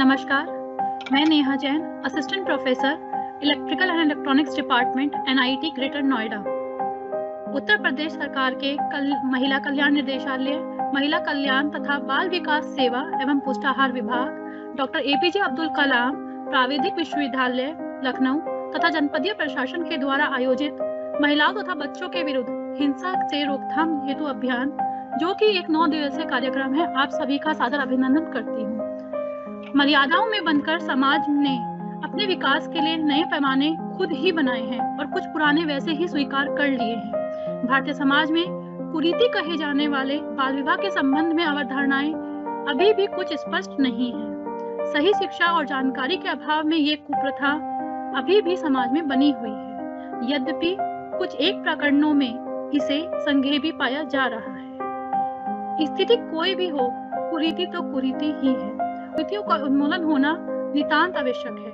नमस्कार, मैं Neha Jain, assistant professor electrical and electronics department NIT greater Noida. Uttar Pradesh सरकार के महिला कल्याण निर्देशालय, महिला कल्याण तथा बाल विकास सेवा एवं पुष्टाहार विभाग, डॉक्टर APJ अब्दुल कलाम प्राविधिक विश्वविद्यालय लखनऊ तथा जनपदीय प्रशासन के द्वारा आयोजित महिलाओं तथा बच्चों के विरुद्ध हिंसा से रोकथाम हेतु अभियान, जो कि एक 9 दिवसीय कार्यक्रम है, आप सभी का सादर अभिनंदन करती हूँ। मर्यादाओं में बनकर समाज ने अपने विकास के लिए नए पैमाने खुद ही बनाए हैं और कुछ पुराने वैसे ही स्वीकार कर लिए हैं। भारतीय समाज में कुरीति कहे जाने वाले बाल विवाह के संबंध में अवधारणाएं अभी भी कुछ स्पष्ट नहीं है। सही शिक्षा और जानकारी के अभाव में ये कुप्रथा अभी भी समाज में बनी हुई है। यद्यपि कुछ एक प्रकरणों में इसे संज्ञेय भी पाया जा रहा है। स्थिति कोई भी हो, कुरीति तो कुरीति ही है। कुरीतियों का उन्मूलन होना नितांत आवश्यक है।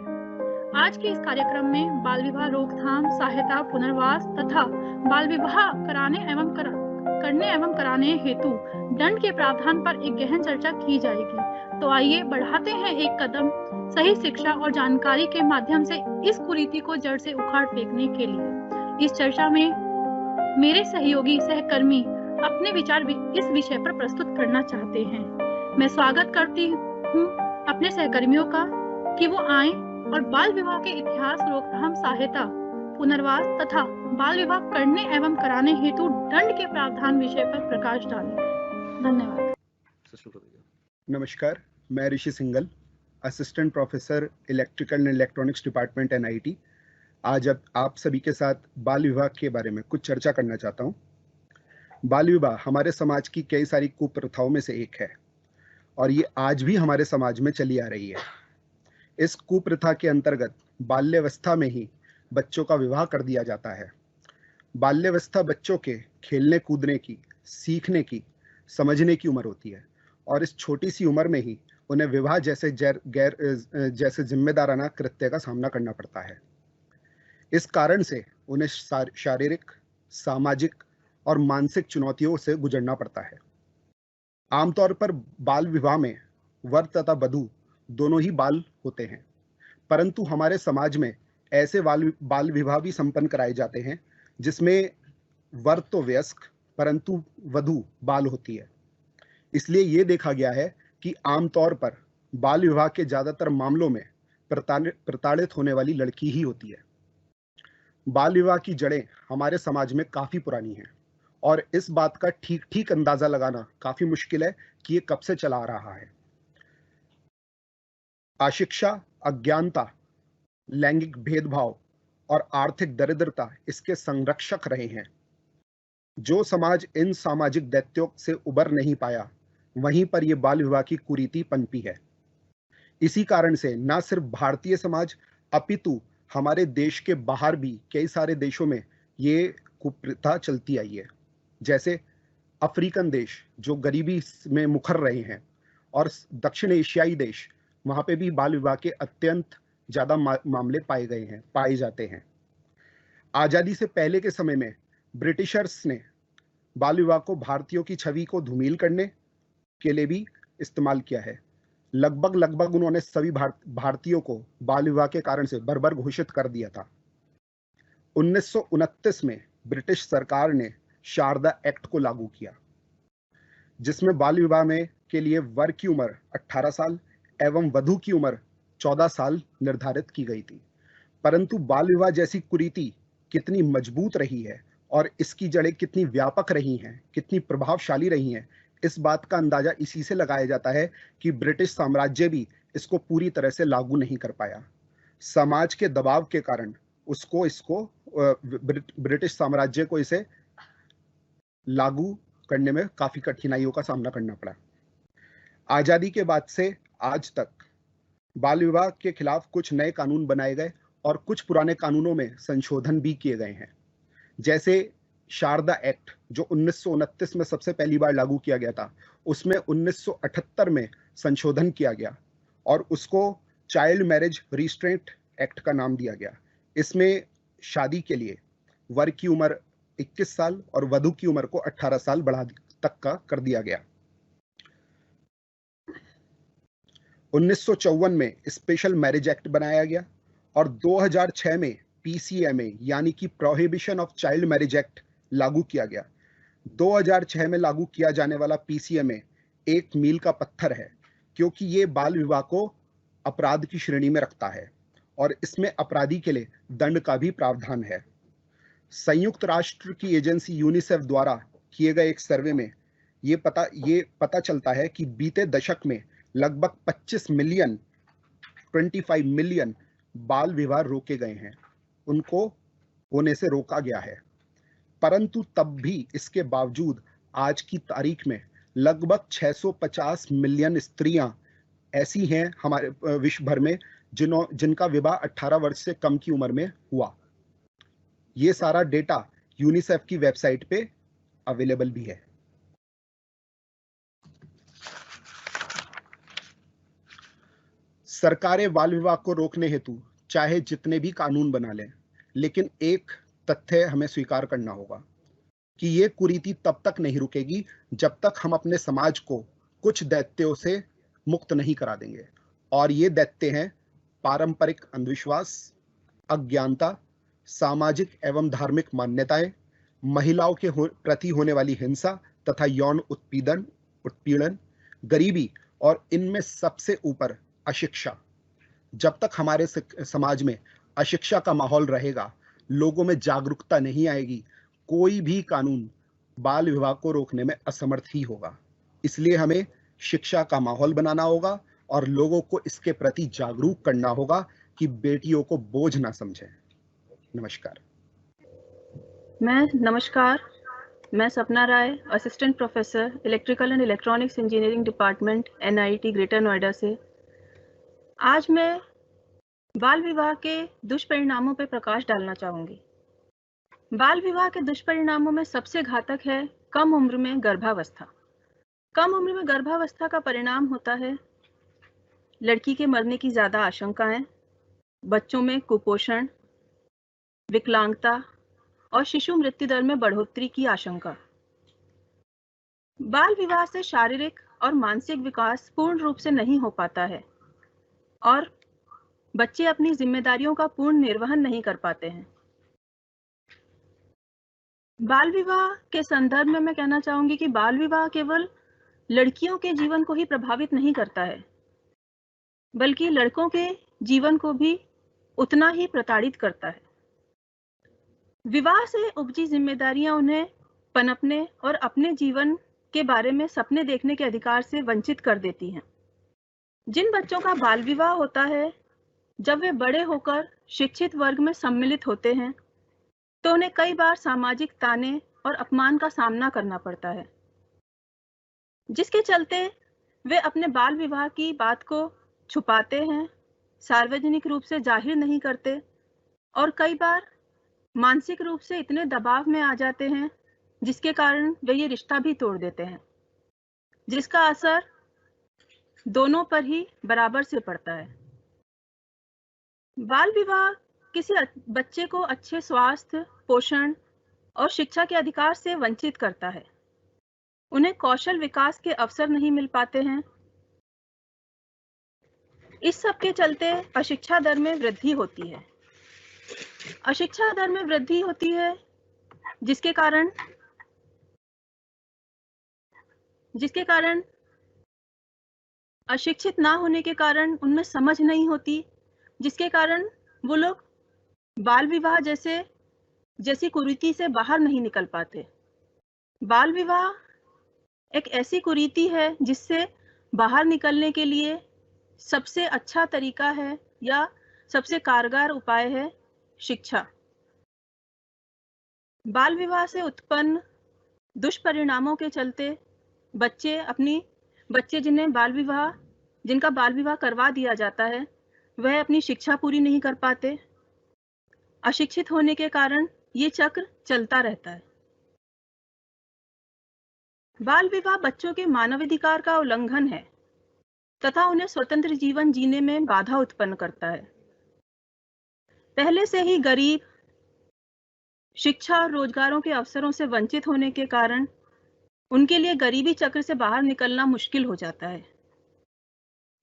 आज के इस कार्यक्रम में बाल विवाह रोकथाम, सहायता, पुनर्वास तथा बाल विवाह करने एवं कराने हेतु दंड के प्रावधान पर एक गहन चर्चा की जाएगी। तो आइए बढ़ाते हैं एक कदम सही शिक्षा और जानकारी के माध्यम से इस कुरीति को जड़ से उखाड़ फेंकने के लिए। इस चर्चा में मेरे सहयोगी सहकर्मी अपने विचार इस विषय पर प्रस्तुत करना चाहते हैं। मैं स्वागत करती हूँ अपने सहकर्मियों का कि वो आएं और बाल विवाह के इतिहास, रोकथाम, सहायता, पुनर्वास तथा बाल विवाह करने एवं कराने हेतु दंड के प्रावधान विषय पर प्रकाश डालें। धन्यवाद। नमस्कार, मैं Rishi Singhal, assistant professor electrical and electronics department NIT। आज अब आप सभी के साथ बाल विवाह के बारे में कुछ चर्चा करना चाहता हूँ। बाल विवाह हमारे समाज की कई सारी कुप्रथाओं में से एक है और ये आज भी हमारे समाज में चली आ रही है। इस कुप्रथा के अंतर्गत बाल्यावस्था में ही बच्चों का विवाह कर दिया जाता है। बाल्यावस्था बच्चों के खेलने कूदने की, सीखने की, समझने की उम्र होती है और इस छोटी सी उम्र में ही उन्हें विवाह जैसे जैसे जिम्मेदाराना कृत्य का सामना करना पड़ता है। इस कारण से उन्हें शारीरिक, सामाजिक और मानसिक चुनौतियों से गुजरना पड़ता है। आमतौर पर बाल विवाह में वर तथा वधू दोनों ही बाल होते हैं, परंतु हमारे समाज में ऐसे बाल विवाह भी संपन्न कराए जाते हैं जिसमें वर तो वयस्क परंतु वधू बाल होती है। इसलिए ये देखा गया है कि आमतौर पर बाल विवाह के ज्यादातर मामलों में प्रताड़ित होने वाली लड़की ही होती है। बाल विवाह की जड़ें हमारे समाज में काफी पुरानी हैं और इस बात का ठीक अंदाजा लगाना काफी मुश्किल है कि ये कब से चला आ रहा है। अशिक्षा, अज्ञानता, लैंगिक भेदभाव और आर्थिक दरिद्रता इसके संरक्षक रहे हैं। जो समाज इन सामाजिक दैत्यों से उबर नहीं पाया, वहीं पर यह बाल विवाह की कुरीति पनपी है। इसी कारण से न सिर्फ भारतीय समाज अपितु हमारे देश के बाहर भी कई सारे देशों में ये कुप्रथा चलती आई है। जैसे अफ्रीकन देश जो गरीबी में मुखर रहे हैं और दक्षिण एशियाई देश, वहां पे भी बाल विवाह के अत्यंत ज्यादा मामले पाए जाते हैं। आजादी से पहले के समय में ब्रिटिशर्स ने बाल विवाह को भारतीयों की छवि को धूमिल करने के लिए भी इस्तेमाल किया है। लगभग उन्होंने सभी भारतीयों को बाल विवाह के कारण से बर्बर घोषित कर दिया था। 1929 में ब्रिटिश सरकार ने शारदा एक्ट को लागू किया, जिसमें बाल विवाह में के लिए वर की उम्र 18 साल एवं वधू की उम्र 14 साल निर्धारित की गई थी। परंतु बाल विवाह जैसी कुरीति कितनी मजबूत रही है और इसकी जड़ें कितनी व्यापक रही हैं, कितनी प्रभावशाली रही हैं, इस बात का अंदाजा इसी से लगाया जाता है कि ब्रिटिश साम्राज्य भी इसको पूरी तरह से लागू नहीं कर पाया। समाज के दबाव के कारण ब्रिटिश साम्राज्य को इसे लागू करने में काफी कठिनाइयों का सामना करना पड़ा। आजादी के बाद से आज तक बाल विवाह के खिलाफ कुछ नए कानून बनाए गए और कुछ पुराने कानूनों में संशोधन भी किए गए हैं। जैसे शारदा एक्ट जो 1929 में सबसे पहली बार लागू किया गया था, उसमें 1978 में संशोधन किया गया और उसको चाइल्ड मैरिज रिस्ट्रेंट एक्ट का नाम दिया गया। इसमें शादी के लिए वर की उम्र 21 साल और वधू की उम्र को 18 साल बढ़ा तक का कर दिया गया। 1954 में स्पेशल मैरिज एक्ट बनाया गया और 2006 में PCMA यानी कि prohibition of child marriage act लागू किया गया। 2006 में लागू किया जाने वाला PCMA एक मील का पत्थर है, क्योंकि ये बाल विवाह को अपराध की श्रेणी में रखता है और इसमें अपराधी के लिए दंड का भी प्रावधान है। संयुक्त राष्ट्र की एजेंसी यूनिसेफ द्वारा किए गए एक सर्वे में ये पता चलता है कि बीते दशक में लगभग 25 मिलियन बाल विवाह रोके गए हैं, उनको होने से रोका गया है। परंतु तब भी इसके बावजूद आज की तारीख में लगभग 650 मिलियन स्त्रियां ऐसी हैं हमारे विश्व भर में जिनका विवाह 18 वर्ष से कम की उम्र में हुआ। ये सारा डेटा यूनिसेफ की वेबसाइट पे अवेलेबल भी है। सरकारें बाल विवाह को रोकने हेतु चाहे जितने भी कानून बना लें, लेकिन एक तथ्य हमें स्वीकार करना होगा कि ये कुरीति तब तक नहीं रुकेगी जब तक हम अपने समाज को कुछ दैत्यों से मुक्त नहीं करा देंगे। और ये दैत्य हैं पारंपरिक अंधविश्वास, अज्ञानता, सामाजिक एवं धार्मिक मान्यताएं, महिलाओं के प्रति होने वाली हिंसा तथा यौन उत्पीड़न, गरीबी और इनमें सबसे ऊपर अशिक्षा। जब तक हमारे समाज में अशिक्षा का माहौल रहेगा, लोगों में जागरूकता नहीं आएगी, कोई भी कानून बाल विवाह को रोकने में असमर्थ ही होगा। इसलिए हमें शिक्षा का माहौल बनाना होगा और लोगों को इसके प्रति जागरूक करना होगा कि बेटियों को बोझ ना समझें। नमस्कार। मैं Sapna Rai, assistant professor electrical and electronics engineering department NIT greater Noida से आज मैं बाल विवाह के दुष्परिणामों पर प्रकाश डालना चाहूंगी। बाल विवाह के दुष्परिणामों में सबसे घातक है कम उम्र में गर्भावस्था। कम उम्र में गर्भावस्था का परिणाम होता है लड़की के मरने की ज्यादा आशंकाएं, बच्चों में कुपोषण, विकलांगता और शिशु मृत्यु दर में बढ़ोतरी की आशंका। बाल विवाह से शारीरिक और मानसिक विकास पूर्ण रूप से नहीं हो पाता है और बच्चे अपनी जिम्मेदारियों का पूर्ण निर्वहन नहीं कर पाते हैं। बाल विवाह के संदर्भ में मैं कहना चाहूंगी कि बाल विवाह केवल लड़कियों के जीवन को ही प्रभावित नहीं करता है, बल्कि लड़कों के जीवन को भी उतना ही प्रताड़ित करता है। विवाह से उपजी जिम्मेदारियां उन्हें पनपने और अपने जीवन के बारे में सपने देखने के अधिकार से वंचित कर देती हैं। जिन बच्चों का बाल विवाह होता है, जब वे बड़े होकर शिक्षित वर्ग में सम्मिलित होते हैं तो उन्हें कई बार सामाजिक ताने और अपमान का सामना करना पड़ता है, जिसके चलते वे अपने बाल विवाह की बात को छुपाते हैं, सार्वजनिक रूप से जाहिर नहीं करते और कई बार मानसिक रूप से इतने दबाव में आ जाते हैं जिसके कारण वे ये रिश्ता भी तोड़ देते हैं, जिसका असर दोनों पर ही बराबर से पड़ता है। बाल विवाह किसी बच्चे को अच्छे स्वास्थ्य, पोषण और शिक्षा के अधिकार से वंचित करता है। उन्हें कौशल विकास के अवसर नहीं मिल पाते हैं। इस सब के चलते अशिक्षा दर में वृद्धि होती है। अशिक्षा दर में वृद्धि होती है जिसके कारण अशिक्षित ना होने के कारण उनमें समझ नहीं होती, जिसके कारण वो लोग बाल विवाह जैसी कुरीति से बाहर नहीं निकल पाते। बाल विवाह एक ऐसी कुरीति है जिससे बाहर निकलने के लिए सबसे अच्छा तरीका है या सबसे कारगर उपाय है शिक्षा। बाल विवाह से उत्पन्न दुष्परिणामों के चलते बच्चे जिनका बाल विवाह करवा दिया जाता है, वह अपनी शिक्षा पूरी नहीं कर पाते। अशिक्षित होने के कारण ये चक्र चलता रहता है। बाल विवाह बच्चों के मानवाधिकार का उल्लंघन है तथा उन्हें स्वतंत्र जीवन जीने में बाधा उत्पन्न करता है। पहले से ही गरीब, शिक्षा और रोजगारों के अवसरों से वंचित होने के कारण उनके लिए गरीबी चक्र से बाहर निकलना मुश्किल हो जाता है।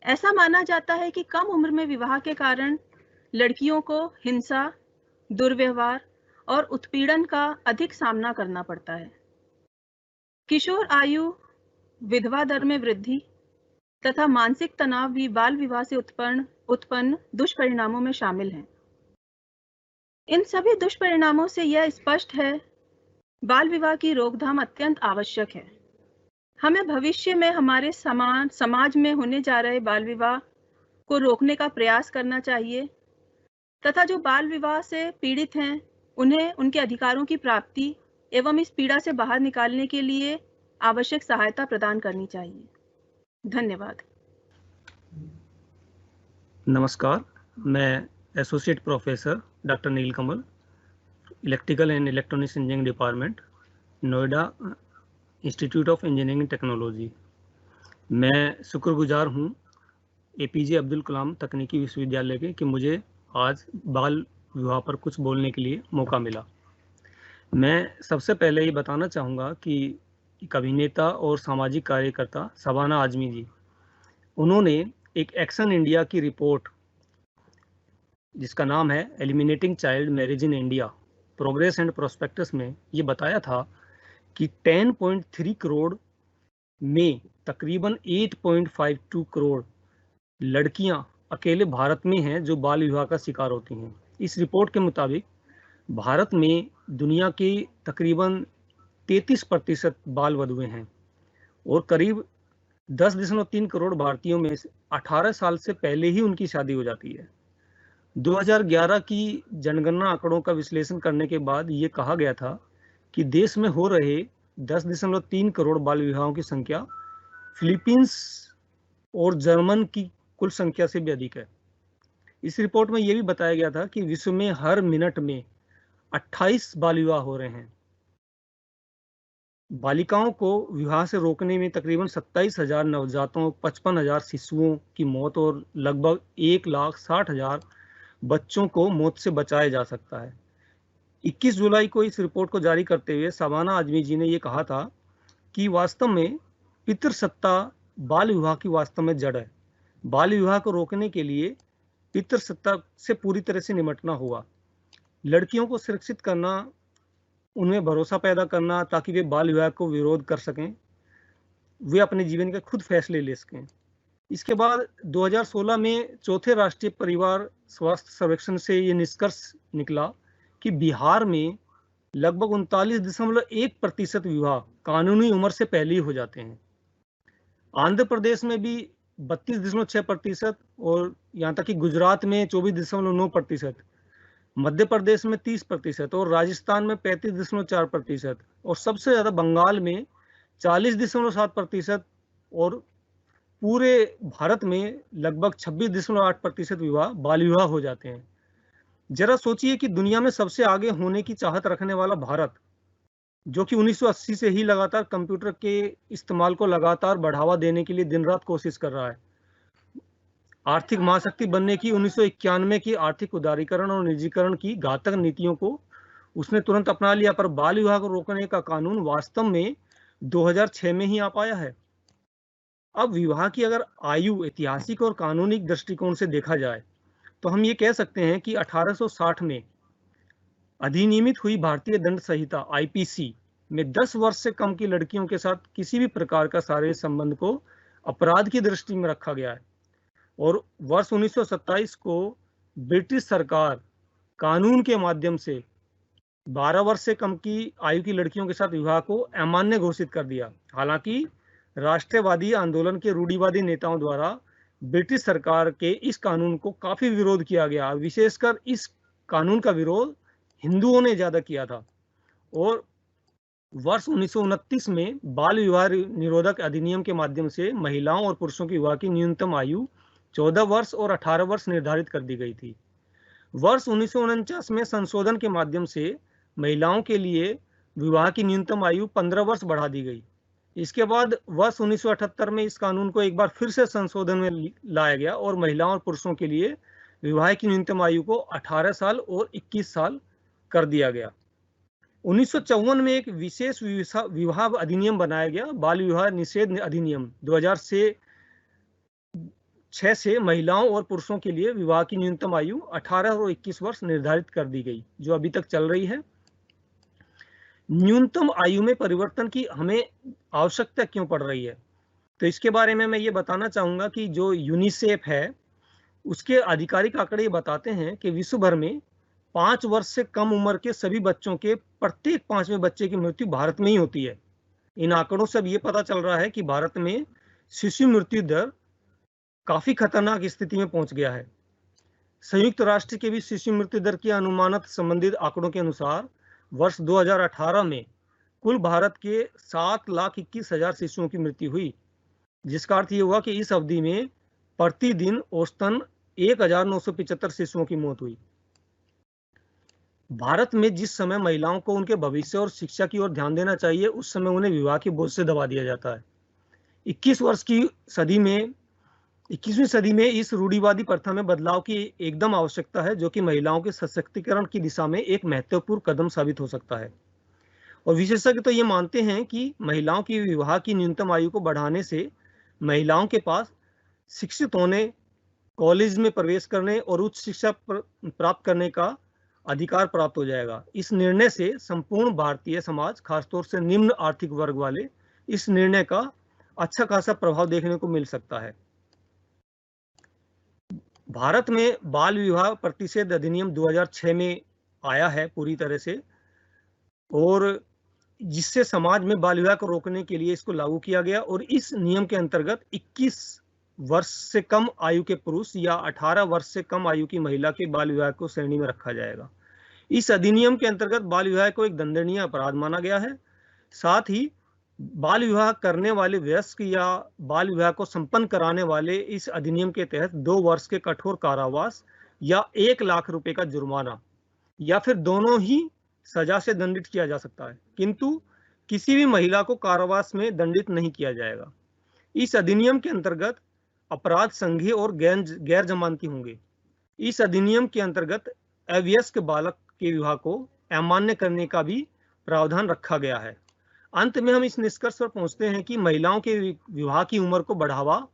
ऐसा माना जाता है कि कम उम्र में विवाह के कारण लड़कियों को हिंसा, दुर्व्यवहार और उत्पीड़न का अधिक सामना करना पड़ता है। किशोर आयु, विधवा दर में वृद्धि तथा मानसिक तनाव भी बाल विवाह से उत्पन्न दुष्परिणामों में शामिल हैं। इन सभी दुष्परिणामों से यह स्पष्ट है, बाल विवाह की रोकथाम अत्यंत आवश्यक है। हमें भविष्य में हमारे समाज में होने जा रहे बाल विवाह को रोकने का प्रयास करना चाहिए तथा जो बाल विवाह से पीड़ित हैं, उन्हें उनके अधिकारों की प्राप्ति एवं इस पीड़ा से बाहर निकालने के लिए आवश्यक सहायता प्रदान करनी चाहिए। धन्यवाद। नमस्कार, मैं associate professor doctor Neelkamal, electrical and electronics engineering department, Noida institute of engineering technology. मैं शुक्रगुजार हूँ एपीजे अब्दुल कलाम तकनीकी विश्वविद्यालय के कि मुझे आज बाल विवाह पर कुछ बोलने के लिए मौका मिला। मैं सबसे पहले ये बताना चाहूँगा कि एक अभिनेता और सामाजिक कार्यकर्ता शबाना आजमी जी, उन्होंने एक एक्शन इंडिया की रिपोर्ट जिसका नाम है eliminating child marriage in India, progress and prospectus में ये बताया था कि 10.3 करोड़ में तकरीबन 8.52 करोड़ लड़कियां अकेले भारत में हैं जो बाल विवाह का शिकार होती हैं। इस रिपोर्ट के मुताबिक भारत में दुनिया की तकरीबन 33% बाल वधुएं हैं और करीब 10.3 करोड़ भारतीयों में 18 साल से पहले ही उनकी शादी हो जाती है। 2011 की जनगणना आंकड़ों का विश्लेषण करने के बाद ये कहा गया था कि देश में हो रहे 10.3 करोड़ बाल विवाहों की संख्या फिलीपींस और जर्मन की कुल संख्या से भी अधिक है। इस रिपोर्ट में यह भी बताया गया था कि विश्व में हर मिनट में 28 बाल विवाह हो रहे हैं। बालिकाओं को विवाह से रोकने में तकरीबन 27,000 नवजातों, 55,000 शिशुओं की मौत और लगभग 1,60,000 बच्चों को मौत से बचाया जा सकता है। 21 जुलाई को इस रिपोर्ट को जारी करते हुए शबाना आजमी जी ने यह कहा था कि वास्तव में पितृसत्ता बाल विवाह की वास्तव में जड़ है। बाल विवाह को रोकने के लिए पितृसत्ता से पूरी तरह से निपटना होगा। लड़कियों को सुरक्षित करना, उनमें भरोसा पैदा करना ताकि वे बाल विवाह को विरोध कर सकें, वे अपने जीवन के खुद फैसले ले सकें। इसके बाद 2016 में चौथे राष्ट्रीय परिवार स्वास्थ्य सर्वेक्षण से ये निष्कर्ष निकला कि बिहार में लगभग 39.1% विवाह कानूनी उम्र से पहले ही हो जाते हैं। आंध्र प्रदेश में भी 32.6% और यहाँ तक कि गुजरात में 24.9%, मध्य प्रदेश में 30% और राजस्थान में 35.4% और सबसे ज़्यादा बंगाल में 40.7% और पूरे भारत में लगभग 26.8% विवाह बाल विवाह हो जाते हैं। जरा सोचिए कि दुनिया में सबसे आगे होने की चाहत रखने वाला भारत, जो कि 1980 से ही लगातार कंप्यूटर के इस्तेमाल को लगातार बढ़ावा देने के लिए दिन रात कोशिश कर रहा है, आर्थिक महाशक्ति बनने की 1991 की आर्थिक उदारीकरण और निजीकरण की घातक नीतियों को उसने तुरंत अपना लिया, पर बाल विवाह को रोकने का कानून वास्तव में 2006 में ही आ पाया है। अब विवाह की अगर आयु ऐतिहासिक और कानूनी दृष्टिकोण से देखा जाए तो हम ये कह सकते हैं कि 1860 में अधिनियमित हुई भारतीय दंड संहिता आईपीसी में 10 वर्ष से कम की लड़कियों के साथ किसी भी प्रकार का शारीरिक संबंध को अपराध की दृष्टि में रखा गया है और वर्ष 1927 को ब्रिटिश सरकार कानून के माध्यम से 12 वर्ष से कम की आयु की लड़कियों के साथ विवाह को अमान्य घोषित कर दिया। हालांकि राष्ट्रवादी आंदोलन के रूढ़िवादी नेताओं द्वारा ब्रिटिश सरकार के इस कानून को काफी विरोध किया गया। विशेषकर इस कानून का विरोध हिंदुओं ने ज्यादा किया था और वर्ष 1929 में बाल विवाह निरोधक अधिनियम के माध्यम से महिलाओं और पुरुषों की विवाह की न्यूनतम आयु 14 वर्ष और 18 वर्ष निर्धारित कर दी गई थी। वर्ष 1949 में संशोधन के माध्यम से महिलाओं के लिए विवाह की न्यूनतम आयु 15 वर्ष बढ़ा दी गई। इसके बाद वर्ष 1978 में इस कानून को एक बार फिर से संशोधन में लाया गया और महिलाओं और पुरुषों के लिए विवाह की न्यूनतम आयु को 18 साल और 21 साल कर दिया गया। 1954 में एक विशेष विवाह अधिनियम बनाया गया, बाल विवाह निषेध अधिनियम 2000 से 2006 से महिलाओं और पुरुषों के लिए विवाह की न्यूनतम आयु 18 और 21 वर्ष निर्धारित कर दी गई, जो अभी तक चल रही है। न्यूनतम आयु में परिवर्तन की हमें आवश्यकता क्यों पड़ रही है, तो इसके बारे में मैं ये बताना चाहूँगा कि जो यूनिसेफ है उसके आधिकारिक आंकड़े ये बताते हैं कि विश्व भर में 5 वर्ष से कम उम्र के सभी बच्चों के प्रत्येक 5वें बच्चे की मृत्यु भारत में ही होती है। इन आंकड़ों से अब ये पता चल रहा है कि भारत में शिशु मृत्यु दर काफी खतरनाक स्थिति में पहुंच गया है। संयुक्त राष्ट्र के भी शिशु मृत्यु दर की अनुमानित संबंधित आंकड़ों के अनुसार वर्ष 2018 में कुल भारत के 7,21,000 शिशुओं की मृत्यु हुई, जिसका अर्थ ये हुआ कि इस अवधि में प्रतिदिन औसतन 1,975 शिशुओं की मौत हुई। भारत में जिस समय महिलाओं को उनके भविष्य और शिक्षा की ओर ध्यान देना चाहिए, उस समय उन्हें विवाह के बोझ से दबा दिया जाता है। 21वीं सदी में इस रूढ़िवादी प्रथा में बदलाव की एकदम आवश्यकता है, जो कि महिलाओं के सशक्तिकरण की दिशा में एक महत्वपूर्ण कदम साबित हो सकता है। और विशेषज्ञ तो ये मानते हैं कि महिलाओं की विवाह की न्यूनतम आयु को बढ़ाने से महिलाओं के पास शिक्षित होने, कॉलेज में प्रवेश करने और उच्च शिक्षा प्राप्त करने का अधिकार प्राप्त हो जाएगा। इस निर्णय से संपूर्ण भारतीय समाज, खासतौर से निम्न आर्थिक वर्ग वाले, इस निर्णय का अच्छा खासा प्रभाव देखने को मिल सकता है। भारत में बाल विवाह प्रतिषेध अधिनियम 2006 में आया है पूरी तरह से, और जिससे समाज में बाल विवाह को रोकने के लिए इसको लागू किया गया। और इस नियम के अंतर्गत 21 वर्ष से कम आयु के पुरुष या 18 वर्ष से कम आयु की महिला के बाल विवाह को श्रेणी में रखा जाएगा। इस अधिनियम के अंतर्गत बाल विवाह को एक दंडनीय अपराध माना गया है। साथ ही बाल विवाह करने वाले वयस्क या बाल विवाह को संपन्न कराने वाले इस अधिनियम के तहत 2 वर्ष के कठोर कारावास या 1 लाख रुपए का जुर्माना या फिर दोनों ही सजा से दंडित किया जा सकता है, किंतु किसी भी महिला को कारावास में दंडित नहीं किया जाएगा। इस अधिनियम के अंतर्गत अपराध संघीय और गैर जमानती होंगे। इस अधिनियम के अंतर्गत अवयस्क बालक के विवाह को अमान्य करने का भी प्रावधान रखा गया है। अंत में हम इस निष्कर्ष पर पहुंचते हैं कि महिलाओं के विवाह की उम्र को बढ़ावा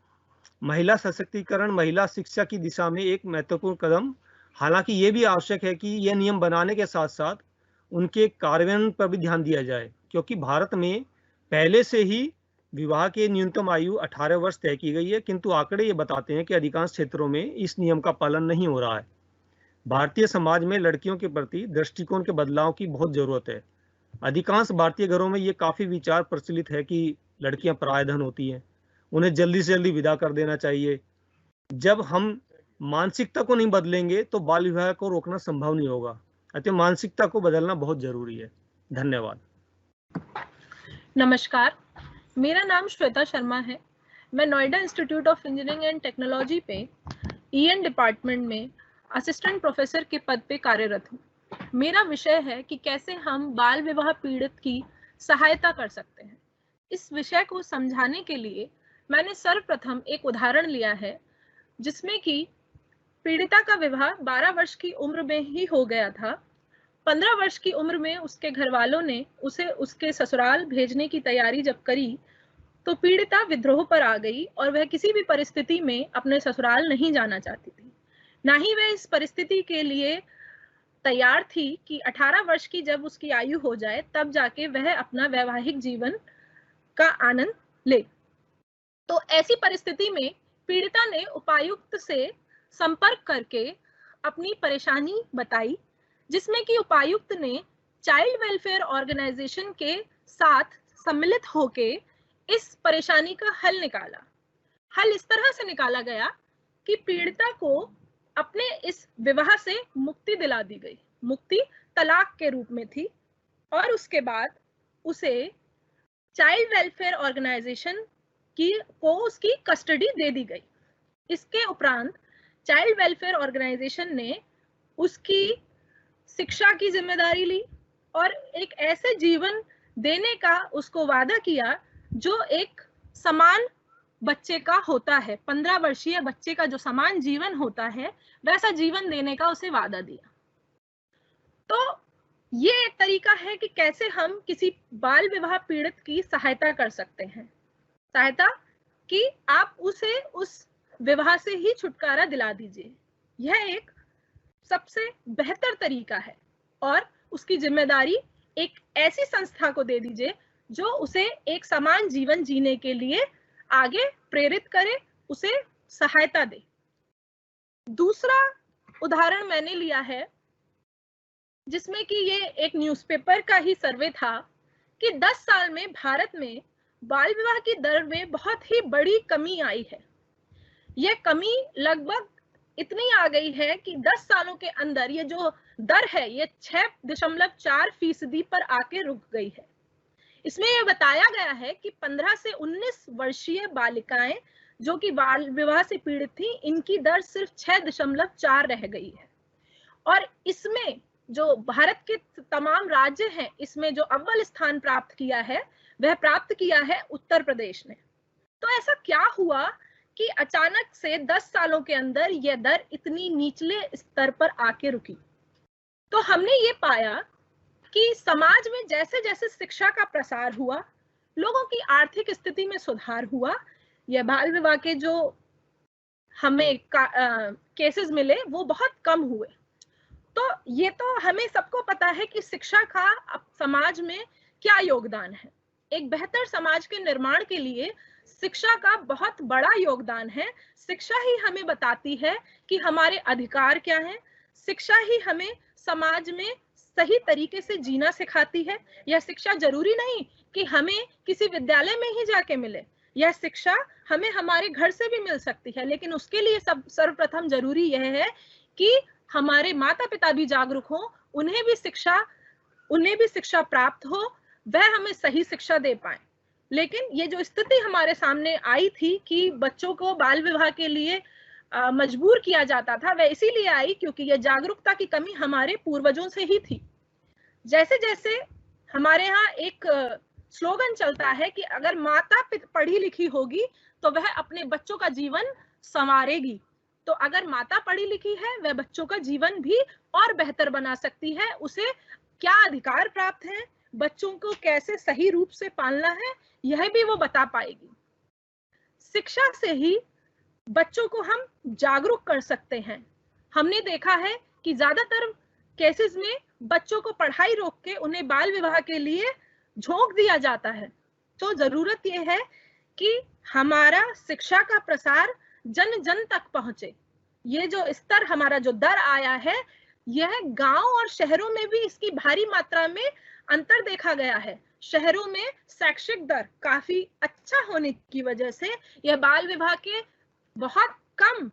महिला सशक्तिकरण, महिला शिक्षा की दिशा में एक महत्वपूर्ण कदम। हालांकि ये भी आवश्यक है कि यह नियम बनाने के साथ साथ उनके कार्यान्वयन पर भी ध्यान दिया जाए, क्योंकि भारत में पहले से ही विवाह की न्यूनतम आयु 18 वर्ष तय की गई है, किंतु आंकड़े ये बताते हैं कि अधिकांश क्षेत्रों में इस नियम का पालन नहीं हो रहा है। भारतीय समाज में लड़कियों के प्रति दृष्टिकोण के बदलाव की बहुत जरूरत है। अधिकांश भारतीय घरों में ये काफी विचार प्रचलित है कि लड़कियां पराया धन होती हैं, उन्हें जल्दी से जल्दी विदा कर देना चाहिए। जब हम मानसिकता को नहीं बदलेंगे तो बाल विवाह को रोकना संभव नहीं होगा। अतः मानसिकता को बदलना बहुत जरूरी है। धन्यवाद। नमस्कार, मेरा नाम श्वेता शर्मा है। मैं Noida institute of engineering and technology पे ईएन डिपार्टमेंट में असिस्टेंट प्रोफेसर के पद पे कार्यरत हूँ। मेरा विषय है कि कैसे हम बाल विवाह पीड़ित की सहायता कर सकते हैं। इस विषय को समझाने के लिए मैंने सर्वप्रथम एक उदाहरण लिया है, जिसमें कि पीड़िता का विवाह 12 वर्ष की उम्र में ही हो गया था। 15 वर्ष की उम्र में उसके घर वालों ने उसे उसके ससुराल भेजने की तैयारी जब करी तो पीड़िता विद्रोह पर आ गई और वह किसी भी परिस्थिति में अपने ससुराल नहीं जाना चाहती थी। ना ही वह इस परिस्थिति के लिए तैयार थी कि 18 वर्ष की जब उसकी आयु हो जाए तब जाके वह अपना वैवाहिक जीवन का आनंद ले। तो ऐसी परिस्थिति में पीड़िता ने उपायुक्त से संपर्क करके अपनी परेशानी बताई, जिसमें कि उपायुक्त ने चाइल्ड वेलफेयर ऑर्गेनाइजेशन के साथ सम्मिलित होके इस परेशानी का हल निकाला। हल इस तरह से निकाला गया कि पीड़िता को अपने इस विवाह से मुक्ति दिला दी गई। मुक्ति तलाक के रूप में थी और उसके बाद उसे चाइल्ड वेलफेयर ऑर्गेनाइजेशन को उसकी कस्टडी दे दी गई। इसके उपरांत चाइल्ड वेलफेयर ऑर्गेनाइजेशन ने उसकी शिक्षा की जिम्मेदारी ली और एक ऐसे जीवन देने का उसको वादा किया जो एक समान बच्चे का होता है। 15 वर्षीय बच्चे का जो समान जीवन होता है वैसा जीवन देने का उसे वादा दिया। तो ये एक तरीका है कि कैसे हम किसी बाल विवाह पीड़ित की सहायता कर सकते हैं। सहायता कि आप उसे उस विवाह से ही छुटकारा दिला दीजिए। यह एक सबसे बेहतर तरीका है और उसकी जिम्मेदारी एक ऐसी संस्था को दे दीजिए जो उसे एक समान जीवन जीने के लिए आगे प्रेरित करे, उसे सहायता दे। दूसरा उदाहरण मैंने लिया है जिसमें कि ये एक न्यूज़पेपर का ही सर्वे था कि 10 साल में भारत में बाल विवाह की दर में बहुत ही बड़ी कमी आई है। यह कमी लगभग इतनी आ गई है कि 10 सालों के अंदर ये जो दर है ये 6.4% पर आके रुक गई है। इसमें यह बताया गया है कि 15 से 19 वर्षीय बालिकाएं जो कि बाल विवाह से पीड़ित थी, इनकी दर सिर्फ 6.4 रह गई है। और इसमें जो भारत के तमाम राज्य हैं, इसमें जो अव्वल स्थान प्राप्त किया है वह प्राप्त किया है उत्तर प्रदेश ने। तो ऐसा क्या हुआ कि अचानक से 10 सालों के अंदर यह दर इतनी निचले स्तर पर आके रुकी? तो हमने ये पाया कि समाज में जैसे जैसे शिक्षा का प्रसार हुआ, लोगों की आर्थिक स्थिति में सुधार हुआ, यह बाल विवाह के जो हमें केसेस मिले वो बहुत कम हुए। तो ये तो हमें सबको पता है कि शिक्षा का समाज में क्या योगदान है। एक बेहतर समाज के निर्माण के लिए शिक्षा का बहुत बड़ा योगदान है। शिक्षा ही हमें बताती है कि हमारे अधिकार क्या हैं। शिक्षा ही हमें समाज में सही तरीके से जीना सिखाती है। यह शिक्षा जरूरी नहीं कि हमें किसी विद्यालय में ही जाके मिले, यह शिक्षा हमें हमारे घर से भी मिल सकती है, लेकिन उसके लिए सर्वप्रथम जरूरी यह है कि हमारे माता पिता भी जागरूक हो, उन्हें भी शिक्षा प्राप्त हो, वह हमें सही शिक्षा दे पाए। लेकिन ये जो स्थिति हमारे सामने आई थी कि बच्चों को बाल विवाह के लिए मजबूर किया जाता था, वह इसीलिए आई क्योंकि यह जागरूकता की कमी हमारे पूर्वजों से ही थी। जैसे जैसे हमारे यहाँ एक स्लोगन चलता है कि अगर माता पढ़ी लिखी होगी तो वह अपने बच्चों का जीवन संवारेगी। तो अगर माता पढ़ी लिखी है, वह बच्चों का जीवन भी और बेहतर बना सकती है। उसे क्या अधिकार प्राप्त है, बच्चों को कैसे सही रूप से पालना है, यह भी वो बता पाएगी। शिक्षा से ही बच्चों को हम जागरूक कर सकते हैं। हमने देखा है कि ज्यादातर केसेस में बच्चों को पढ़ाई रोक के उन्हें बाल विवाह के लिए झोंक दिया जाता है। तो जरूरत यह है कि हमारा शिक्षा का प्रसार जन जन तक पहुंचे। ये जो स्तर हमारा जो दर आया है, यह गांव और शहरों में भी इसकी भारी मात्रा में अंतर देखा गया है। शहरों में शैक्षिक दर काफी अच्छा होने की वजह से यह बाल विवाह के बहुत कम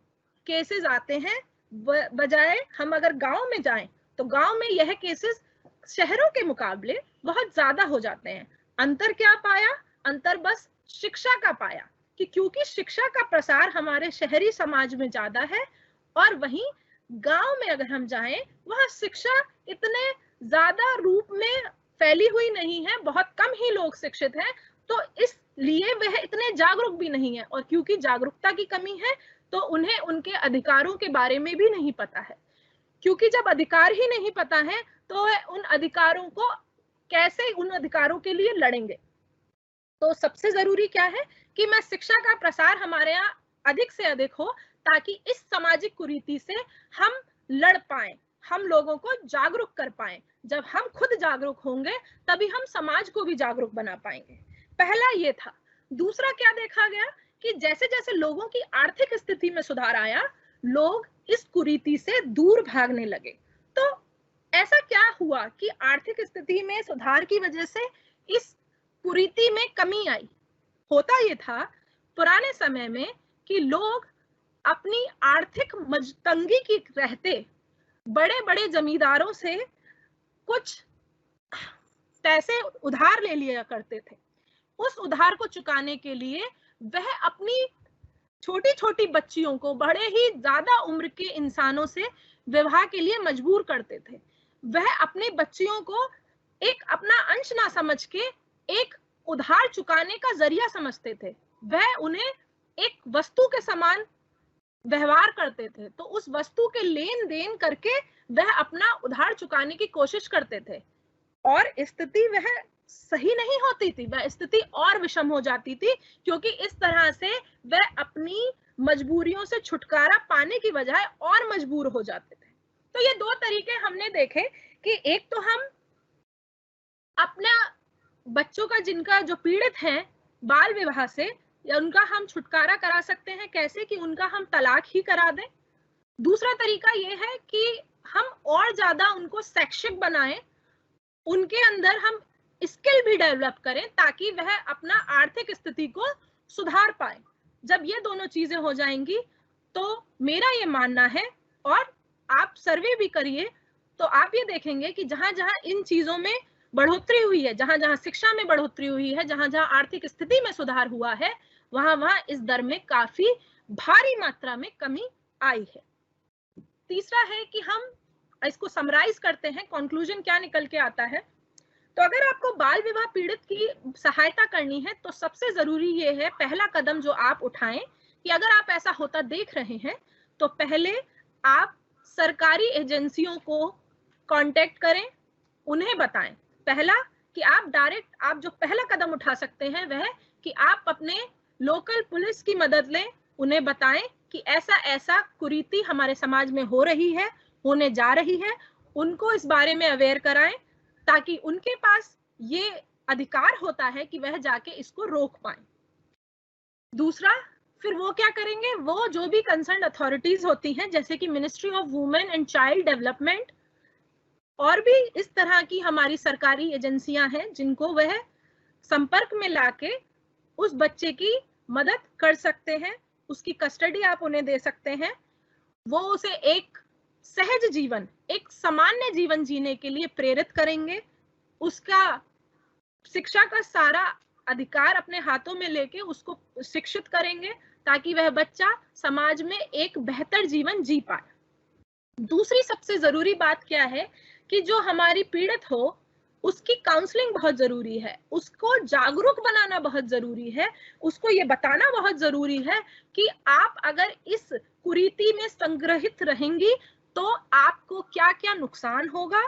केसेस आते हैं। बजाय हम अगर गांव में जाएं तो गांव में यह केसेस शहरों के मुकाबले बहुत ज्यादा हो जाते हैं। अंतर क्या पाया? अंतर बस शिक्षा का पाया कि क्योंकि शिक्षा का प्रसार हमारे शहरी समाज में ज्यादा है और वहीं गांव में अगर हम जाएं वहां शिक्षा इतने ज्यादा रूप में फैली हुई नहीं है, बहुत कम ही लोग शिक्षित हैं, तो इसलिए वह इतने जागरूक भी नहीं है। और क्योंकि जागरूकता की कमी है तो उन्हें उनके अधिकारों के बारे में भी नहीं पता है। क्योंकि जब अधिकार ही नहीं पता है तो उन अधिकारों को कैसे उन अधिकारों के लिए लड़ेंगे। तो सबसे जरूरी क्या है कि मैं शिक्षा का प्रसार हमारे यहाँ अधिक से अधिक हो ताकि इस सामाजिक कुरीति से हम लड़ पाएं, हम लोगों को जागरूक कर पाएं। जब हम खुद जागरूक होंगे तभी हम समाज को भी जागरूक बना पाएंगे। पहला ये था। दूसरा क्या देखा गया कि जैसे जैसे लोगों की आर्थिक स्थिति में सुधार आया, लोग इस कुरीति से दूर भागने लगे। तो ऐसा क्या हुआ कि आर्थिक स्थिति में सुधार की वजह से इस कुरीति में कमी आई? होता ये था पुराने समय में कि लोग अपनी आर्थिक तंगी की रहते बड़े बड़े जमींदारों से कुछ पैसे उधार ले लिया करते थे। उस उधार को चुकाने के लिए वह अपनी छोटी छोटी बच्चियों को बड़े ही ज्यादा उम्र के इंसानों से विवाह के लिए मजबूर करते थे। वह अपनी बच्चियों को एक अपना अंश ना समझ के एक उधार चुकाने का जरिया समझते थे। वह उन्हें एक वस्तु के समान व्यवहार करते थे। तो उस वस्तु के लेन देन करके वह अपना उधार चुकाने की कोशिश करते थे और स्थिति वह सही नहीं होती थी, वह स्थिति और विषम हो जाती थी क्योंकि इस तरह से वह अपनी मजबूरियों से छुटकारा पाने की बजाय और मजबूर हो जाते थे। तो ये दो तरीके हमने देखे कि एक तो हम अपना बच्चों का जिनका जो पीड़ित हैं बाल विवाह से, या उनका हम छुटकारा करा सकते हैं कैसे कि उनका हम तलाक ही करा दें। दूसरा तरीका ये है कि हम और ज्यादा उनको शैक्षिक बनाएं, उनके अंदर हम स्किल भी डेवलप करें ताकि वह अपना आर्थिक स्थिति को सुधार पाए। जब ये दोनों चीजें हो जाएंगी तो मेरा ये मानना है, और आप सर्वे भी करिए तो आप ये देखेंगे कि जहां जहां इन चीजों में बढ़ोतरी हुई है, जहां जहां शिक्षा में बढ़ोतरी हुई है, जहां जहां आर्थिक स्थिति में सुधार हुआ है, वहां वहां इस दर में काफी भारी मात्रा में कमी आई है। तीसरा है कि हम इसको समराइज करते हैं, कंक्लूजन क्या निकल के आता है। तो अगर आपको बाल विवाह पीड़ित की सहायता करनी है तो सबसे जरूरी ये है, पहला कदम जो आप उठाएं कि अगर आप ऐसा होता देख रहे हैं तो पहले आप सरकारी एजेंसियों को कांटेक्ट करें, उन्हें बताएं। पहला कि आप जो पहला कदम उठा सकते हैं वह कि आप अपने लोकल पुलिस की मदद लें, उन्हें बताएं कि ऐसा ऐसा कुरीति हमारे समाज में हो रही है, होने जा रही है, उनको इस बारे में अवेयर कराएं ताकि उनके पास ये अधिकार होता है कि वह जाके इसको रोक पाए। दूसरा, फिर वो क्या करेंगे, वो जो भी कंसर्न अथॉरिटीज होती हैं जैसे कि ministry of women and child development और भी इस तरह की हमारी सरकारी एजेंसियां हैं जिनको वह संपर्क में लाके उस बच्चे की मदद कर सकते हैं, उसकी कस्टडी आप उन्हें दे सकते हैं, वो उसे एक सहज जीवन, एक सामान्य जीवन जीने के लिए प्रेरित करेंगे, उसका शिक्षा का सारा अधिकार अपने हाथों में लेके उसको शिक्षित करेंगे ताकि वह बच्चा समाज में एक बेहतर जीवन जी पाए। दूसरी सबसे जरूरी बात क्या है कि जो हमारी पीड़ित हो उसकी काउंसलिंग बहुत जरूरी है, उसको जागरूक बनाना बहुत जरूरी है, उसको ये बताना बहुत जरूरी है कि आप अगर इस कुरीति में संग्रहित रहेंगी तो आपको क्या क्या नुकसान होगा,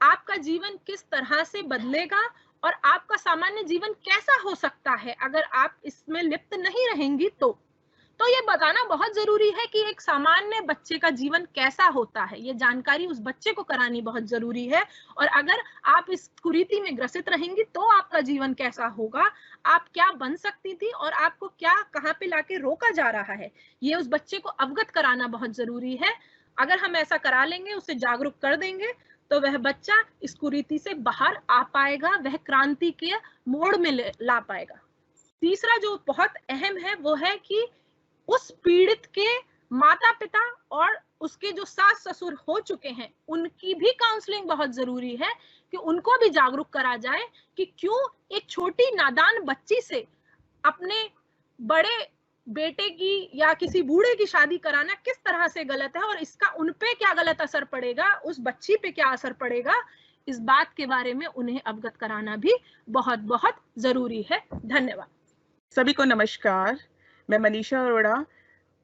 आपका जीवन किस तरह से बदलेगा और आपका सामान्य जीवन कैसा हो सकता है अगर आप इसमें लिप्त नहीं रहेंगी। तो ये बताना बहुत जरूरी है कि एक सामान्य बच्चे का जीवन कैसा होता है, ये जानकारी उस बच्चे को करानी बहुत जरूरी है। और अगर आप इस कुरीति में ग्रसित रहेंगी तो आपका जीवन कैसा होगा, आप क्या बन सकती थी और आपको क्या कहाँ पे लाके रोका जा रहा है, ये उस बच्चे को अवगत कराना बहुत जरूरी है। अगर हम ऐसा करा लेंगे, उसे जागरूक कर देंगे तो वह बच्चा इस कुरीति से बाहर आ पाएगा, वह क्रांति के मोड़ में ला पाएगा। तीसरा जो बहुत अहम है वो है कि उस पीड़ित के माता पिता और उसके जो सास ससुर हो चुके हैं उनकी भी काउंसलिंग बहुत जरूरी है कि उनको भी जागरूक करा जाए कि क्यों एक छोटी नादान बच्ची से अपने बड़े बेटे की या किसी बूढ़े की शादी कराना किस तरह से गलत है और इसका उन पे क्या गलत असर पड़ेगा, उस बच्ची पे क्या असर पड़ेगा, इस बात के बारे में उन्हें अवगत कराना भी बहुत बहुत जरूरी है। धन्यवाद। सभी को नमस्कार, मैं Manisha Arora,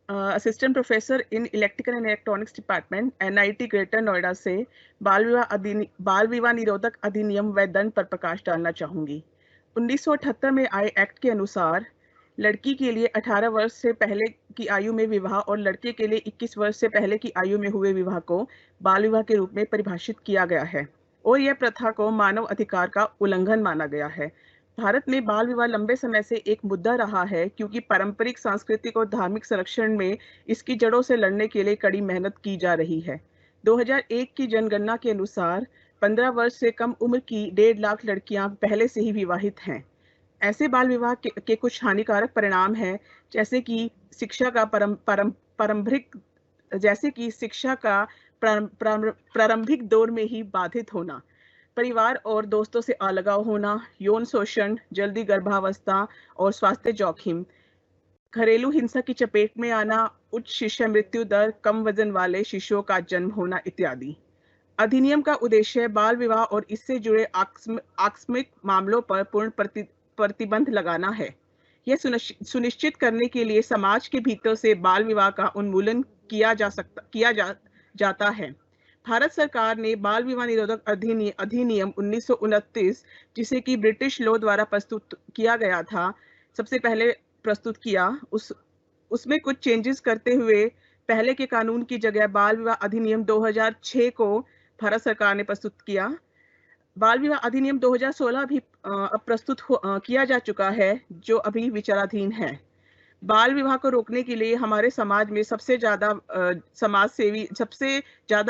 assistant professor in electrical and electronics department NIT greater Noida से बाल विवाह निरोधक अधिनियम व दंड पर प्रकाश डालना चाहूंगी। 1978 में आए एक्ट के अनुसार लड़की के लिए 18 वर्ष से पहले की आयु में विवाह और लड़के के लिए 21 वर्ष से पहले की आयु में हुए विवाह को बाल विवाह के रूप में परिभाषित किया गया है और यह प्रथा को मानव अधिकार का उल्लंघन माना गया है। भारत में बाल विवाह लंबे समय से एक मुद्दा रहा है क्योंकि पारंपरिक, सांस्कृतिक और धार्मिक संरक्षण में इसकी जड़ों से लड़ने के लिए कड़ी मेहनत की जा रही है। 2001 की जनगणना के अनुसार 15 वर्ष से कम उम्र की 1.5 लाख लड़कियां पहले से ही विवाहित हैं। ऐसे बाल विवाह के कुछ हानिकारक परिणाम हैं जैसे कि शिक्षा का प्रारंभिक दौर में ही बाधित होना, परिवार और दोस्तों से अलगाव होना, यौन शोषण, जल्दी गर्भावस्था और स्वास्थ्य जोखिम, घरेलू हिंसा की चपेट में आना, उच्च शिशु मृत्यु दर, कम वजन वाले शिशुओं का जन्म होना इत्यादि। अधिनियम का उद्देश्य बाल विवाह और इससे जुड़े आकस्मिक मामलों पर पूर्ण प्रतिबंध लगाना है। यह सुनिश्चित करने के लिए समाज के भीतर से बाल विवाह का उन्मूलन किया जाता है। भारत सरकार ने बाल विवाह निरोधक अधिनियम 1929, जिसे कि ब्रिटिश लॉ द्वारा प्रस्तुत किया गया था, सबसे पहले प्रस्तुत किया। उसमें कुछ चेंजेस करते हुए पहले के कानून की जगह बाल विवाह अधिनियम 2006 को भारत सरकार ने प्रस्तुत किया। बाल विवाह अधिनियम 2016 भी अब प्रस्तुत किया जा चुका है, जो अभी विचाराधीन है। बाल विवाह को रोकने के लिए हमारे समाज में सबसे ज्यादा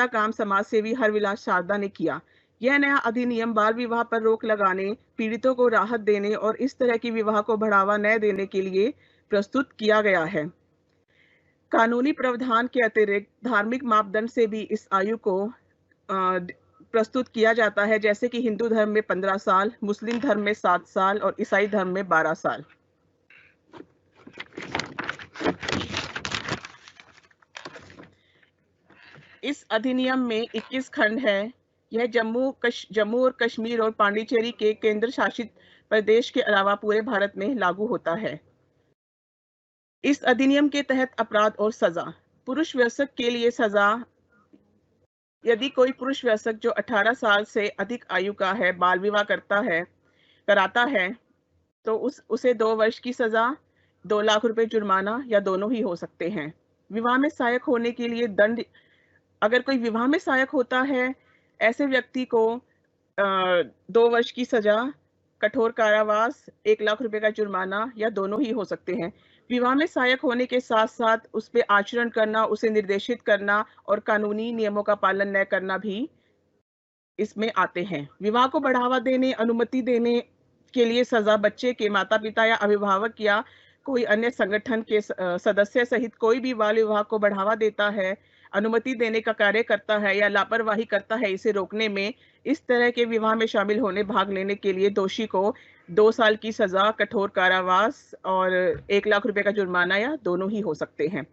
काम समाज सेवी हरविलास शारदा ने किया। यह नया अधिनियम बाल विवाह पर रोक लगाने, पीड़ितों को राहत देने और इस तरह की विवाह को बढ़ावा न देने के लिए प्रस्तुत किया गया है। कानूनी प्रावधान के अतिरिक्त धार्मिक मापदंड से भी इस आयु को प्रस्तुत किया जाता है, जैसे कि हिंदू धर्म में 15 साल, मुस्लिम धर्म में 7 साल और ईसाई धर्म में 12 साल। इस अधिनियम में 21 खंड है। यह जम्मू और कश्मीर और पांडिचेरी के केंद्र शासित प्रदेश के अलावा पूरे भारत में लागू होता है। इस अधिनियम के तहत अपराध और सजा। पुरुष वयस्क के लिए सजा: यदि कोई पुरुष वयस्क जो 18 साल से अधिक आयु का है बाल विवाह कराता है तो उसे 2 वर्ष की सजा, 2 लाख रुपए जुर्माना या दोनों ही हो सकते हैं। विवाह में सहायक होने के लिए दंड: अगर कोई विवाह में सहायक होता है, ऐसे व्यक्ति को 2 वर्ष की सजा, कठोर कारावास, 1 लाख रुपए का जुर्माना या दोनों ही हो सकते हैं। विवाह में सहायक होने के साथ साथ उस पर आचरण करना, उसे निर्देशित करना और कानूनी नियमों का पालन न करना भी इसमें आते हैं। विवाह को बढ़ावा देने, अनुमति देने के लिए सजा: बच्चे के माता पिता या अभिभावक या कोई अन्य संगठन के सदस्य सहित कोई भी बाल विवाह को बढ़ावा देता है, अनुमति देने का कार्य करता है या लापरवाही करता है इसे रोकने में, इस तरह के विवाह में शामिल होने, भाग लेने के लिए दोषी को 2 साल की सजा, कठोर कारावास और 1 लाख रुपए का जुर्माना या दोनों ही हो सकते हैं।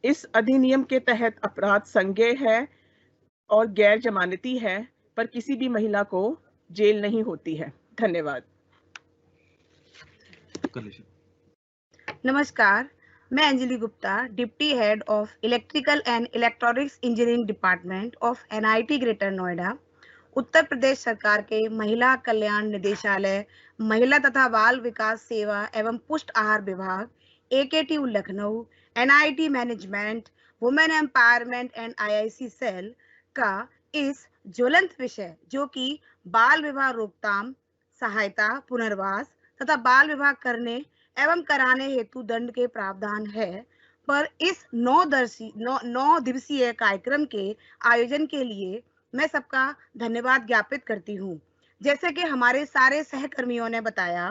इस अधिनियम के तहत अपराध संज्ञेय है और गैर जमानती है, पर किसी भी महिला को जेल नहीं होती है। धन्यवाद। नमस्कार, मैं Anjali Gupta, deputy head of electrical and electronics engineering department of NIT greater Noida, Uttar Pradesh सरकार के महिला कल्याण निदेशालय, महिला तथा बाल विकास सेवा एवं पुष्ट आहार विभाग, AKTU Lucknow, NIT management, women empowerment and IIC cell का इस ज्वलंत विषय, जो कि बाल विवाह रोकथाम, सहायता, पुनर्वास तथा बाल विवाह करने एवं कराने हेतु दंड के प्रावधान है, पर इस 9 दिवसीय कार्यक्रम के आयोजन के लिए मैं सबका धन्यवाद ज्ञापित करती हूँ। जैसे कि हमारे सारे सहकर्मियों ने बताया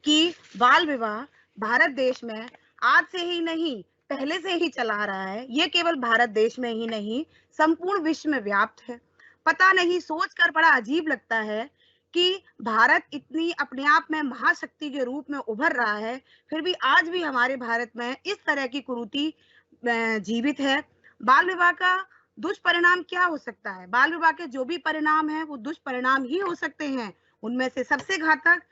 कि बाल विवाह भारत देश में आज से ही नहीं, पहले से ही चला रहा है। ये केवल भारत देश में ही नहीं, संपूर्ण विश्व में व्याप्त है। पता नहीं, सोचकर बड़ा अजीब लगता है कि भारत इतनी अपने आप में महाशक्ति के रूप में उभर रहा है, फिर भी आज भी हमारे भारत में इस तरह की कुरीति जीवित है। बाल विवाह का दुष्परिणाम क्या हो सकता है? बाल विवाह के जो भी परिणाम है वो दुष्परिणाम ही हो सकते हैं। उनमें से सबसे घातक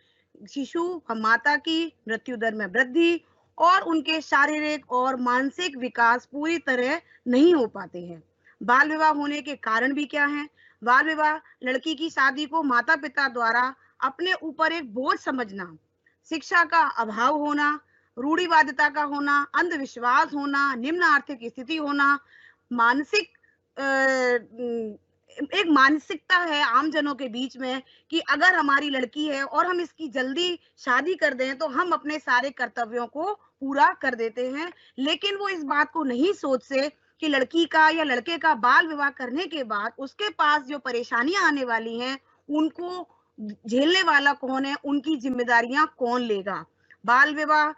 शिशु और माता की मृत्यु दर में वृद्धि और उनके शारीरिक और मानसिक विकास पूरी तरह नहीं हो पाते हैं। बाल विवाह होने के कारण भी क्या हैं? बाल विवाह लड़की की शादी को माता पिता द्वारा अपने ऊपर एक बोझ समझना, शिक्षा का अभाव होना, रूढ़िवादिता का होना, अंधविश्वास होना, निम्न आर्थिक स्थिति होना, मानसिक एक मानसिकता है आम जनों के बीच में कि अगर हमारी लड़की है और हम इसकी जल्दी शादी कर दें तो हम अपने सारे कर्तव्यों को पूरा कर देते हैं, लेकिन वो इस बात को नहीं सोचते कि लड़की का या लड़के का बाल विवाह करने के बाद उसके पास जो परेशानियां आने वाली हैं उनको झेलने वाला कौन है, उनकी जिम्मेदारियां कौन लेगा। बाल विवाह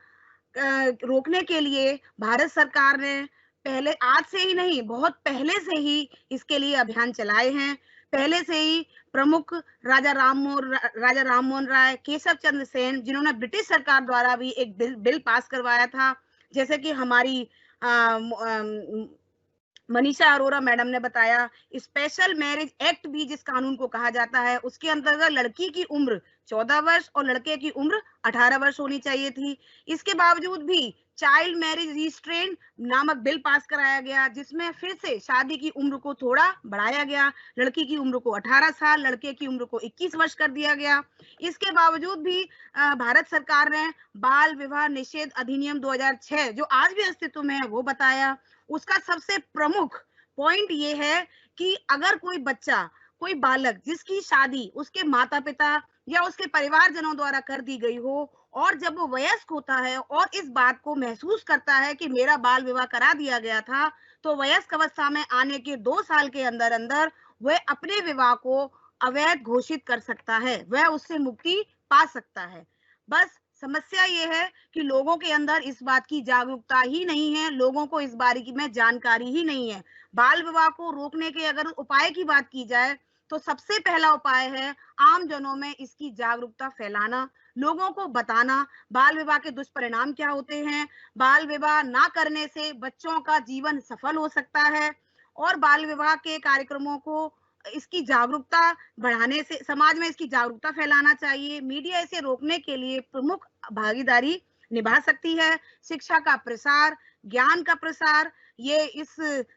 रोकने के लिए भारत सरकार ने पहले, आज से ही नहीं, बहुत पहले से ही इसके लिए अभियान चलाए हैं। पहले से ही प्रमुख राजा राममोहन राय, केशव चंद्र सेन, जिन्होंने ब्रिटिश सरकार द्वारा भी एक बिल पास करवाया था, जैसे कि हमारी मनीषा अरोरा मैडम ने बताया, स्पेशल मैरिज एक्ट भी जिस कानून को कहा जाता है, उसके अंतर्गत लड़की की उम्र 14 वर्ष और लड़के की उम्र 18 वर्ष होनी चाहिए थी। इसके बावजूद भी चाइल्ड मैरिज रिस्ट्रेंट नामक बिल पास कराया गया, जिसमें फिर से शादी की उम्र को थोड़ा बढ़ाया गया। लड़की की उम्र को 18 साल, लड़के की उम्र को 21 वर्ष कर दिया गया। इसके बावजूद भी भारत सरकार ने बाल विवाह निषेध अधिनियम 2006 जो आज भी अस्तित्व में है वो बताया। उसका सबसे प्रमुख पॉइंट ये है कि अगर कोई बच्चा, कोई बालक जिसकी शादी उसके माता पिता या उसके परिवारजनों द्वारा कर दी गई हो और जब वो वयस्क होता है और इस बात को महसूस करता है कि मेरा बाल विवाह करा दिया गया था, तो वयस्क अवस्था में आने के 2 साल के अंदर अंदर वह अपने विवाह को अवैध घोषित कर सकता है, वह उससे मुक्ति पा सकता है। बस समस्या ये है कि लोगों के अंदर इस बात की जागरूकता ही नहीं है, लोगों को इस बारे में जानकारी ही नहीं है। बाल विवाह को रोकने के अगर उपाय की बात की जाए तो सबसे पहला उपाय है आम जनों में इसकी जागरूकता फैलाना, लोगों को बताना बाल विवाह के दुष्परिणाम क्या होते हैं, बाल विवाह ना करने से बच्चों का जीवन सफल हो सकता है और बाल विवाह के कार्यक्रमों को इसकी जागरूकता बढ़ाने से समाज में इसकी जागरूकता फैलाना चाहिए। मीडिया इसे रोकने के लिए प्रमुख भागीदारी निभा सकती है। शिक्षा का प्रसार, ज्ञान का प्रसार, ये इस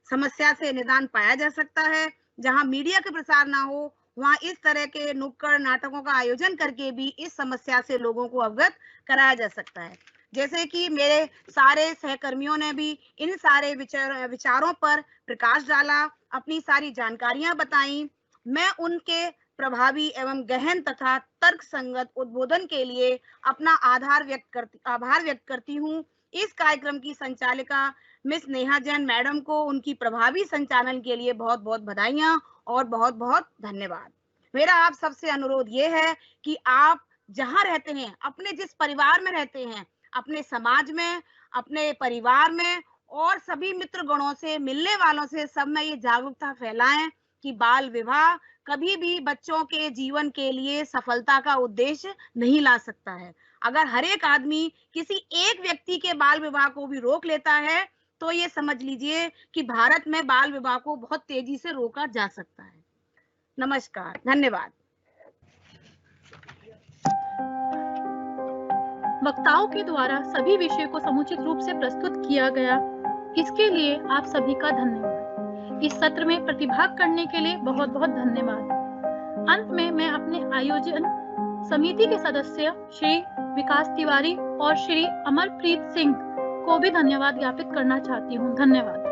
समस्या से निदान पाया जा सकता है। जहां मीडिया का प्रसार ना हो वहां इस तरह के नुक्कड़ नाटकों का आयोजन करके भी इस समस्या से लोगों को अवगत कराया जा सकता है। जैसे कि मेरे सारे सहकर्मियों ने भी इन सारे विचारों पर प्रकाश डाला, अपनी सारी जानकारियां बताई। मैं उनके प्रभावी एवं गहन तथा तर्कसंगत उद्बोधन के लिए अपना आभार व्यक्त करती हूँ। इस कार्यक्रम की संचालिका मिस नेहा जैन मैडम को उनकी प्रभावी संचालन के लिए बहुत बहुत बधाइयां और बहुत बहुत धन्यवाद। मेरा आप सबसे अनुरोध ये है कि आप जहां रहते हैं, अपने जिस परिवार में रहते हैं, अपने समाज में, अपने परिवार में और सभी मित्र गणों से, मिलने वालों से सब में ये जागरूकता फैलाएं कि बाल विवाह कभी भी बच्चों के जीवन के लिए सफलता का उद्देश्य नहीं ला सकता है। अगर हर एक आदमी किसी एक व्यक्ति के बाल विवाह को भी रोक लेता है तो ये समझ लीजिए कि भारत में बाल विवाह को बहुत तेजी से रोका जा सकता है। नमस्कार, धन्यवाद। वक्ताओं के द्वारा सभी विषयों को समुचित रूप से प्रस्तुत किया गया, इसके लिए आप सभी का धन्यवाद। इस सत्र में प्रतिभाग करने के लिए बहुत बहुत धन्यवाद। अंत में मैं अपने आयोजन समिति के सदस्य श्री विकास तिवारी और श्री अमरप्रीत सिंह को भी धन्यवाद ज्ञापित करना चाहती हूँ। धन्यवाद।